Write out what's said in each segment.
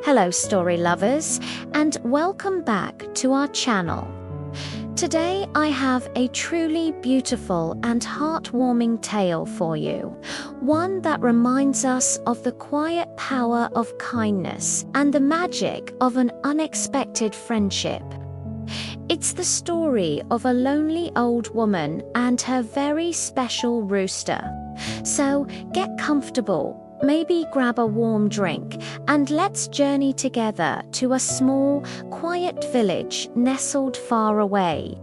Hello story lovers, and welcome back to our channel. Today I have a truly beautiful and heartwarming tale for you, one that reminds us of the quiet power of kindness and the magic of an unexpected friendship. It's the story of a lonely old woman and her very special rooster. So get comfortable, maybe grab a warm drink, and let's journey together to a small, quiet village nestled far away.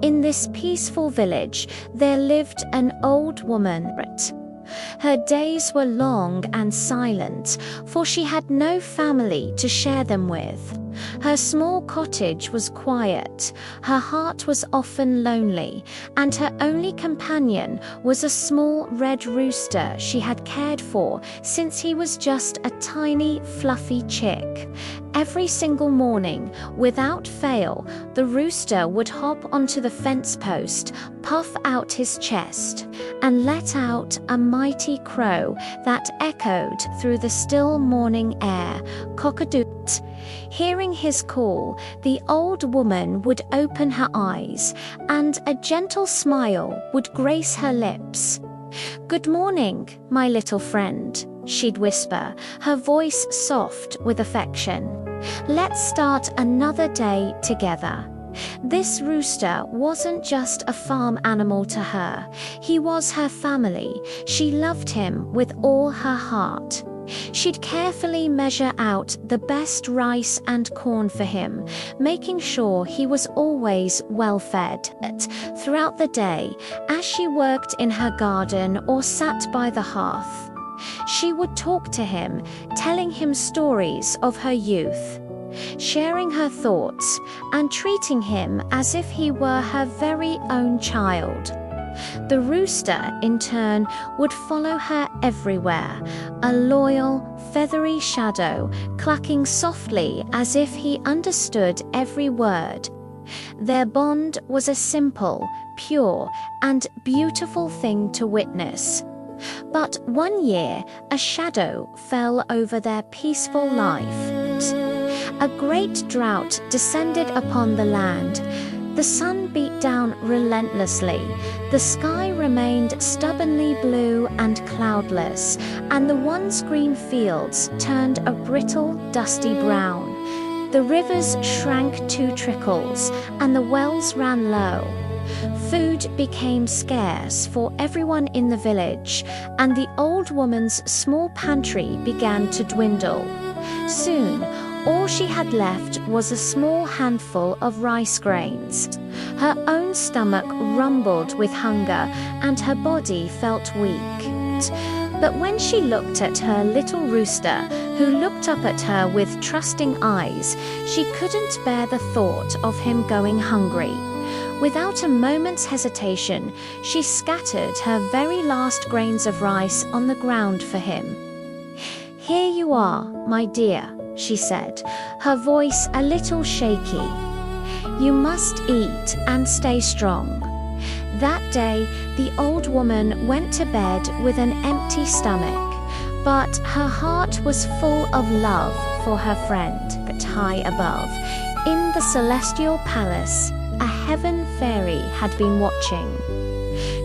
In this peaceful village, there lived an old woman. Her days were long and silent, for she had no family to share them with. Her small cottage was quiet, her heart was often lonely, and her only companion was a small red rooster she had cared for since he was just a tiny, fluffy chick. Every single morning, without fail, the rooster would hop onto the fence post, puff out his chest, and let out a mighty crow that echoed through the still morning air, cock-a-doodle. Hearing his call, the old woman would open her eyes, and a gentle smile would grace her lips. "Good morning, my little friend," she'd whisper, her voice soft with affection. "Let's start another day together." This rooster wasn't just a farm animal to her. He was her family. She loved him with all her heart. She'd carefully measure out the best rice and corn for him, making sure he was always well fed. Throughout the day, as she worked in her garden or sat by the hearth, she would talk to him, telling him stories of her youth, sharing her thoughts, and treating him as if he were her very own child. The rooster, in turn, would follow her everywhere, a loyal, feathery shadow, clucking softly as if he understood every word. Their bond was a simple, pure, and beautiful thing to witness. But one year, a shadow fell over their peaceful life. A great drought descended upon the land. The sun beat down relentlessly, the sky remained stubbornly blue and cloudless, and the once green fields turned a brittle, dusty brown. The rivers shrank to trickles, and the wells ran low. Food became scarce for everyone in the village, and the old woman's small pantry began to dwindle. Soon, all she had left was a small handful of rice grains. Her own stomach rumbled with hunger, and her body felt weak. But when she looked at her little rooster, who looked up at her with trusting eyes, she couldn't bear the thought of him going hungry. Without a moment's hesitation, she scattered her very last grains of rice on the ground for him. "Here you are, my dear," she said, her voice a little shaky. "You must eat and stay strong." That day, the old woman went to bed with an empty stomach, but her heart was full of love for her friend. But high above, in the celestial palace, a heaven fairy had been watching.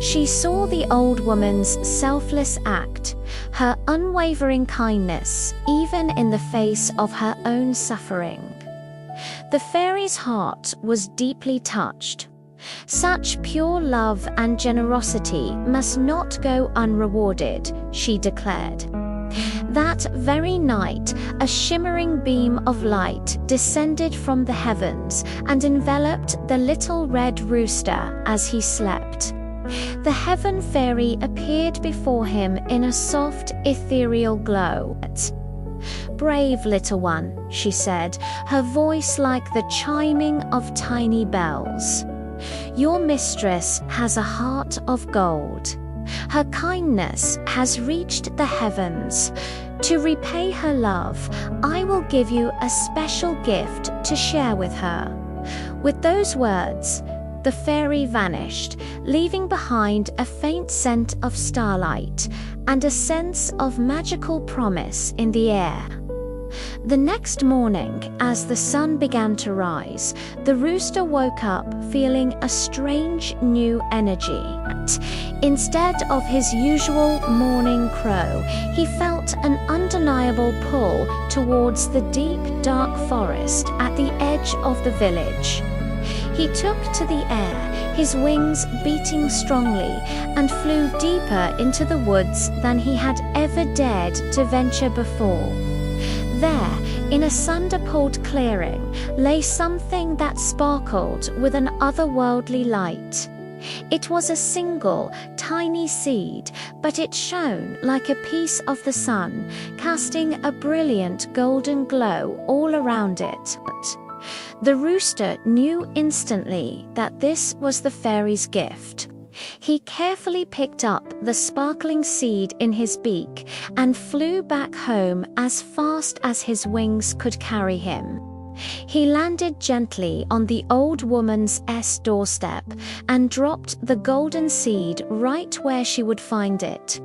She saw the old woman's selfless act, her unwavering kindness, even in the face of her own suffering. The fairy's heart was deeply touched. Such pure love and generosity must not go unrewarded, she declared. That very night, a shimmering beam of light descended from the heavens and enveloped the little red rooster as he slept. The heaven fairy appeared before him in a soft, ethereal glow. "Brave little one," she said, her voice like the chiming of tiny bells. "Your mistress has a heart of gold. Her kindness has reached the heavens. To repay her love, I will give you a special gift to share with her." With those words, the fairy vanished, leaving behind a faint scent of starlight and a sense of magical promise in the air. The next morning, as the sun began to rise, the rooster woke up feeling a strange new energy. Instead of his usual morning crow, he felt an undeniable pull towards the deep, dark forest at the edge of the village. He took to the air, his wings beating strongly, and flew deeper into the woods than he had ever dared to venture before. There, in a cinder-pulled clearing, lay something that sparkled with an otherworldly light. It was a single, tiny seed, but it shone like a piece of the sun, casting a brilliant golden glow all around it. The rooster knew instantly that this was the fairy's gift. He carefully picked up the sparkling seed in his beak and flew back home as fast as his wings could carry him. He landed gently on the old woman's doorstep and dropped the golden seed right where she would find it.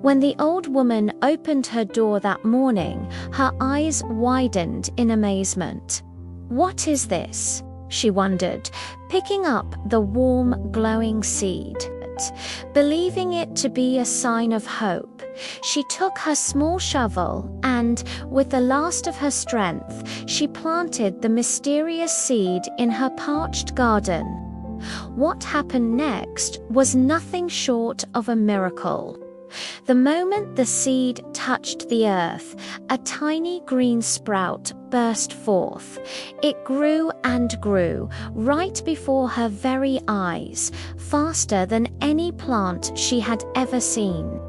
When the old woman opened her door that morning, her eyes widened in amazement. "What is this?" she wondered, picking up the warm, glowing seed. Believing it to be a sign of hope, she took her small shovel and, with the last of her strength, she planted the mysterious seed in her parched garden. What happened next was nothing short of a miracle. The moment the seed touched the earth, a tiny green sprout burst forth. It grew and grew, right before her very eyes, faster than any plant she had ever seen.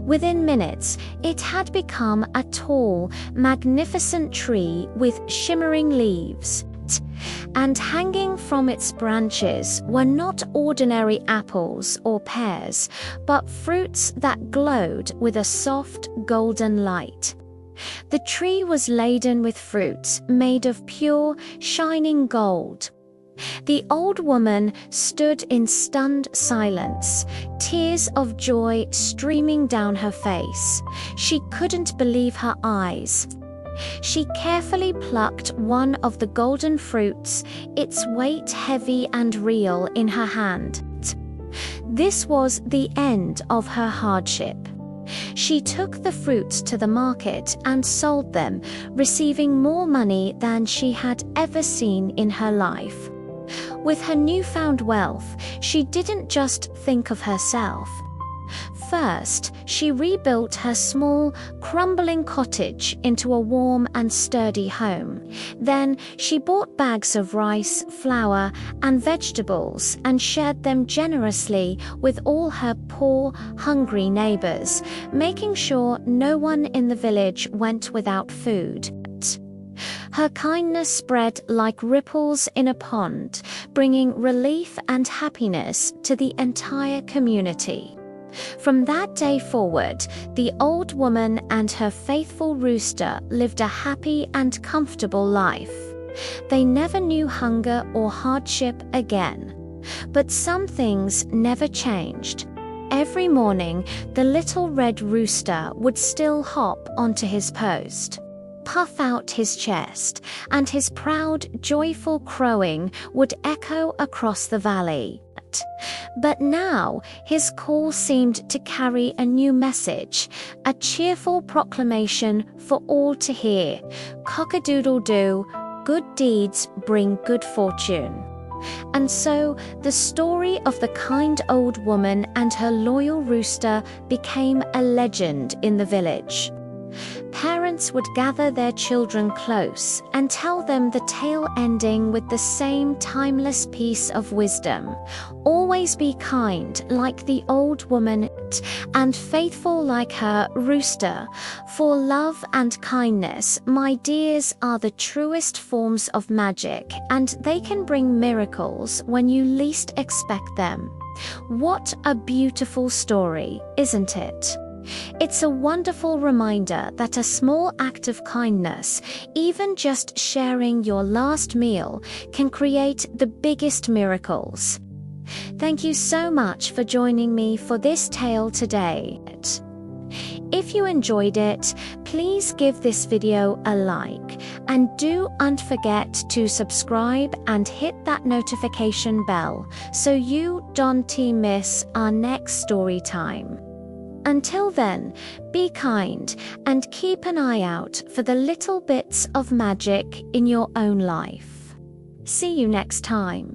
Within minutes, it had become a tall, magnificent tree with shimmering leaves. And hanging from its branches were not ordinary apples or pears, but fruits that glowed with a soft golden light. The tree was laden with fruits made of pure, shining gold. The old woman stood in stunned silence, tears of joy streaming down her face. She couldn't believe her eyes. She carefully plucked one of the golden fruits, its weight heavy and real in her hand. This was the end of her hardship. She took the fruits to the market and sold them, receiving more money than she had ever seen in her life. With her newfound wealth, she didn't just think of herself. First, she rebuilt her small, crumbling cottage into a warm and sturdy home. Then, she bought bags of rice, flour, and vegetables and shared them generously with all her poor, hungry neighbors, making sure no one in the village went without food. Her kindness spread like ripples in a pond, bringing relief and happiness to the entire community. From that day forward, the old woman and her faithful rooster lived a happy and comfortable life. They never knew hunger or hardship again. But some things never changed. Every morning, the little red rooster would still hop onto his post, puff out his chest, and his proud, joyful crowing would echo across the valley. But now his call seemed to carry a new message, a cheerful proclamation for all to hear. Cock-a-doodle-doo, good deeds bring good fortune. And so the story of the kind old woman and her loyal rooster became a legend in the village. Parents would gather their children close and tell them the tale, ending with the same timeless piece of wisdom. Always be kind like the old woman and faithful like her rooster. For love and kindness, my dears, are the truest forms of magic, and they can bring miracles when you least expect them. What a beautiful story, isn't it? It's a wonderful reminder that a small act of kindness, even just sharing your last meal, can create the biggest miracles. Thank you so much for joining me for this tale today. If you enjoyed it, please give this video a like, and don't forget to subscribe and hit that notification bell so you don't miss our next story time. Until then, be kind and keep an eye out for the little bits of magic in your own life. See you next time.